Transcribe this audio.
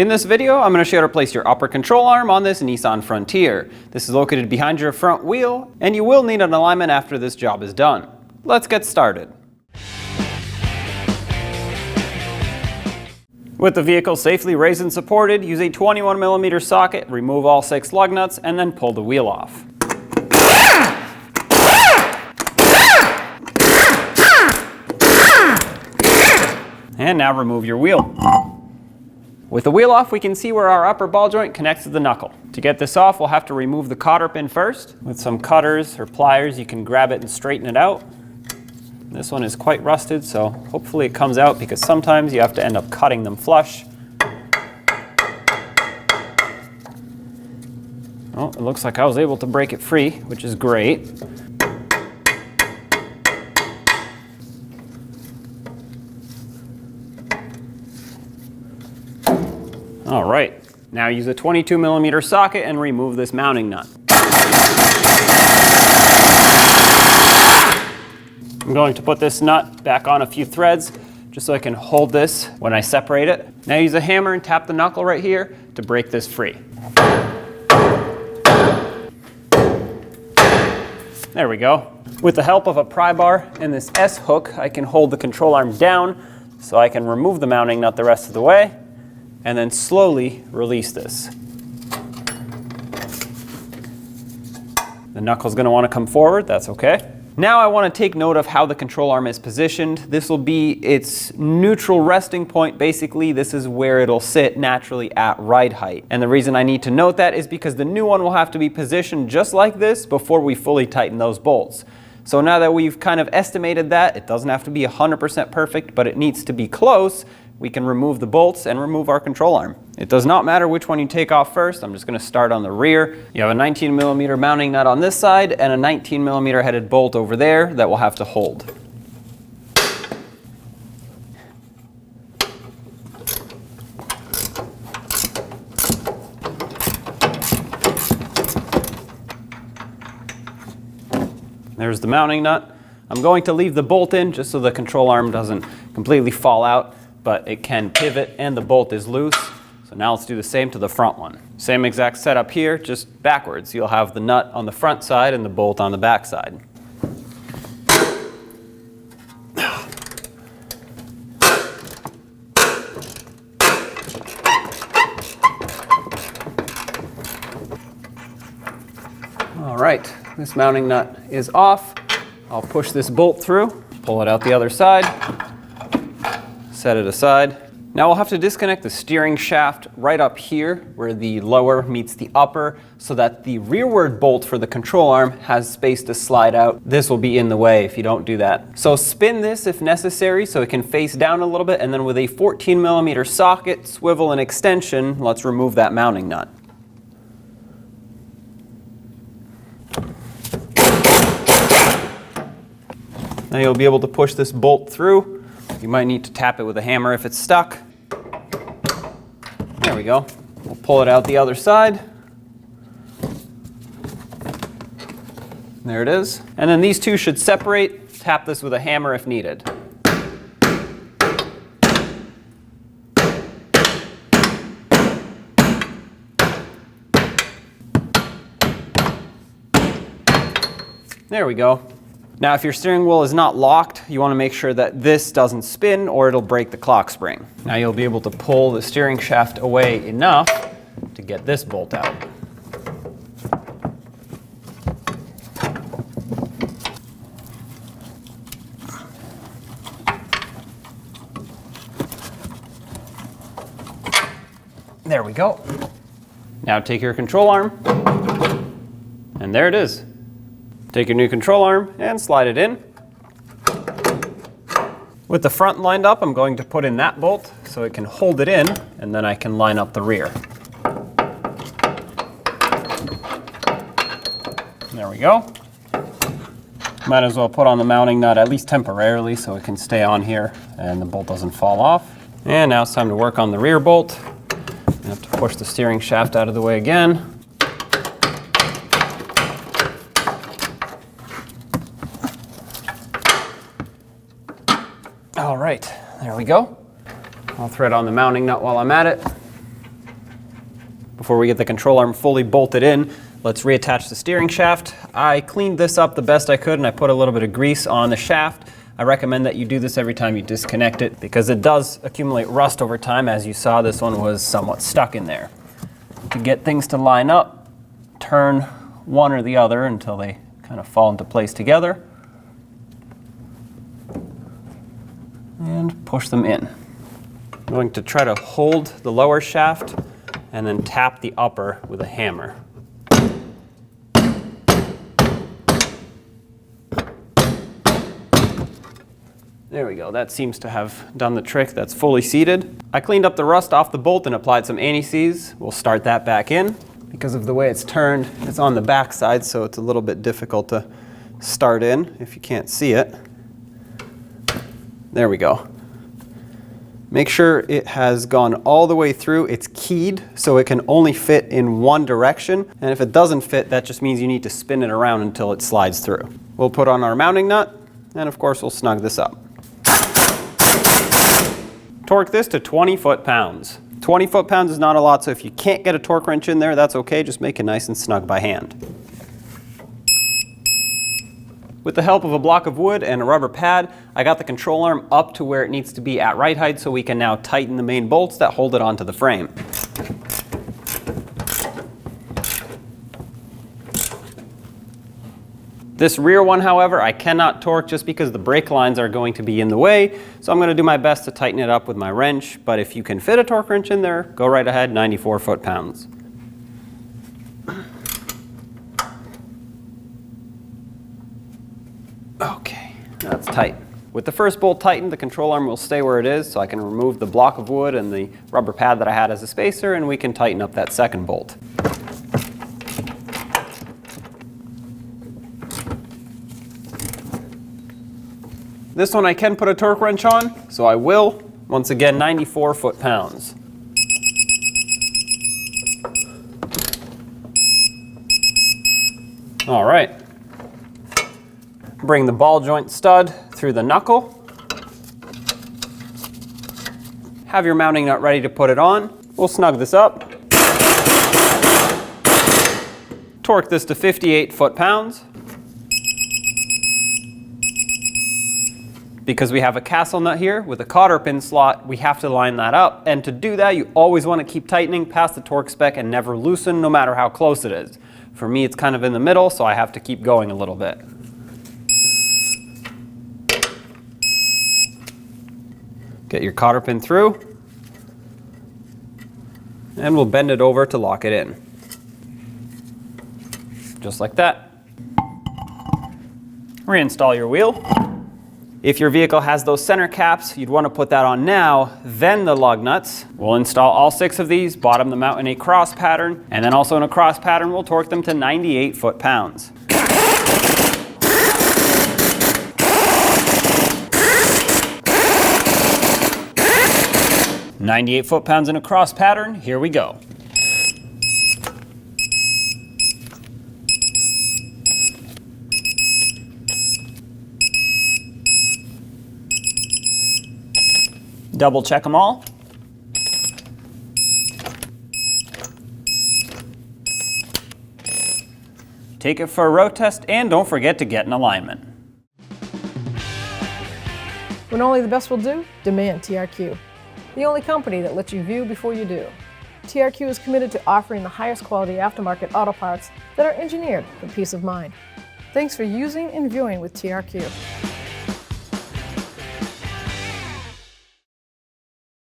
In this video, I'm going to show you how to place your upper control arm on this Nissan Frontier. This is located behind your front wheel, and you will need an alignment after this job is done. Let's get started. With the vehicle safely raised and supported, use a 21mm socket, remove all 6 lug nuts, and then pull the wheel off. And now remove your wheel. With the wheel off, we can see where our upper ball joint connects to the knuckle. To get this off, we'll have to remove the cotter pin first. With some cutters or pliers, you can grab it and straighten it out. This one is quite rusted, so hopefully it comes out, because sometimes you have to end up cutting them flush. Oh, it looks like I was able to break it free, which is great. All right, now use a 22mm socket and remove this mounting nut. I'm going to put this nut back on a few threads just so I can hold this when I separate it. Now use a hammer and tap the knuckle right here to break this free. There we go. With the help of a pry bar and this S hook, I can hold the control arm down so I can remove the mounting nut the rest of the way, and then slowly release this. The knuckle's going to want to come forward, that's okay. Now I want to take note of how the control arm is positioned. This will be its neutral resting point. Basically, this is where it'll sit naturally at ride height. And the reason I need to note that is because the new one will have to be positioned just like this before we fully tighten those bolts. So now that we've kind of estimated that, it doesn't have to be 100% perfect, but it needs to be close, we can remove the bolts and remove our control arm. It does not matter which one you take off first. I'm just going to start on the rear. You have a 19mm mounting nut on this side and a 19mm headed bolt over there that we'll have to hold. There's the mounting nut. I'm going to leave the bolt in just so the control arm doesn't completely fall out, but it can pivot and the bolt is loose. So now let's do the same to the front one. Same exact setup here, just backwards. You'll have the nut on the front side and the bolt on the back side. All right, this mounting nut is off. I'll push this bolt through, pull it out the other side, set it aside. Now we'll have to disconnect the steering shaft right up here where the lower meets the upper so that the rearward bolt for the control arm has space to slide out. This will be in the way if you don't do that. So spin this if necessary so it can face down a little bit, and then with a 14mm socket, swivel and extension, let's remove that mounting nut. Now you'll be able to push this bolt through. You might need to tap it with a hammer if it's stuck. There we go. We'll pull it out the other side. There it is. And then these two should separate. Tap this with a hammer if needed. There we go. Now, if your steering wheel is not locked, you want to make sure that this doesn't spin or it'll break the clock spring. Now you'll be able to pull the steering shaft away enough to get this bolt out. There we go. Now take your control arm, and there it is. Take your new control arm and slide it in. With the front lined up, I'm going to put in that bolt so it can hold it in, and then I can line up the rear. There we go. Might as well put on the mounting nut at least temporarily so it can stay on here and the bolt doesn't fall off. And now it's time to work on the rear bolt. I have to push the steering shaft out of the way again. All right, there we go. I'll thread on the mounting nut while I'm at it. Before we get the control arm fully bolted in, let's reattach the steering shaft. I cleaned this up the best I could and I put a little bit of grease on the shaft. I recommend that you do this every time you disconnect it because it does accumulate rust over time. As you saw, this one was somewhat stuck in there. To get things to line up, turn one or the other until they kind of fall into place together. And push them in. I'm going to try to hold the lower shaft and then tap the upper with a hammer. There we go, that seems to have done the trick. That's fully seated. I cleaned up the rust off the bolt and applied some anti-seize. We'll start that back in. Because of the way it's turned, it's on the back side, so it's a little bit difficult to start in if you can't see it. There we go. Make sure it has gone all the way through. It's keyed, so it can only fit in one direction. And if it doesn't fit, that just means you need to spin it around until it slides through. We'll put on our mounting nut, and of course we'll snug this up. Torque this to 20 foot-pounds. 20 foot-pounds is not a lot, so if you can't get a torque wrench in there, that's okay. Just make it nice and snug by hand. With the help of a block of wood and a rubber pad, I got the control arm up to where it needs to be at right height so we can now tighten the main bolts that hold it onto the frame. This rear one, however, I cannot torque just because the brake lines are going to be in the way, so I'm going to do my best to tighten it up with my wrench, but if you can fit a torque wrench in there, go right ahead, 94 foot-pounds. Okay, that's tight. With the first bolt tightened, the control arm will stay where it is, so I can remove the block of wood and the rubber pad that I had as a spacer, and we can tighten up that second bolt. This one I can put a torque wrench on, so I will. Once again, 94 foot-pounds. All right. Bring the ball joint stud through the knuckle. Have your mounting nut ready to put it on. We'll snug this up. Torque this to 58 foot-pounds. Because we have a castle nut here with a cotter pin slot, we have to line that up. And to do that, you always want to keep tightening past the torque spec and never loosen, no matter how close it is. For me, it's kind of in the middle, so I have to keep going a little bit. Get your cotter pin through, and we'll bend it over to lock it in. Just like that. Reinstall your wheel. If your vehicle has those center caps, you'd want to put that on now, then the lug nuts. We'll install all 6 of these, bottom them out in a cross pattern, and then also in a cross pattern, we'll torque them to 98 foot-pounds. 98 foot-pounds in a cross pattern, here we go. Double check them all. Take it for a road test and don't forget to get an alignment. When only the best will do, demand TRQ. The only company that lets you view before you do. TRQ is committed to offering the highest quality aftermarket auto parts that are engineered for peace of mind. Thanks for using and viewing with TRQ.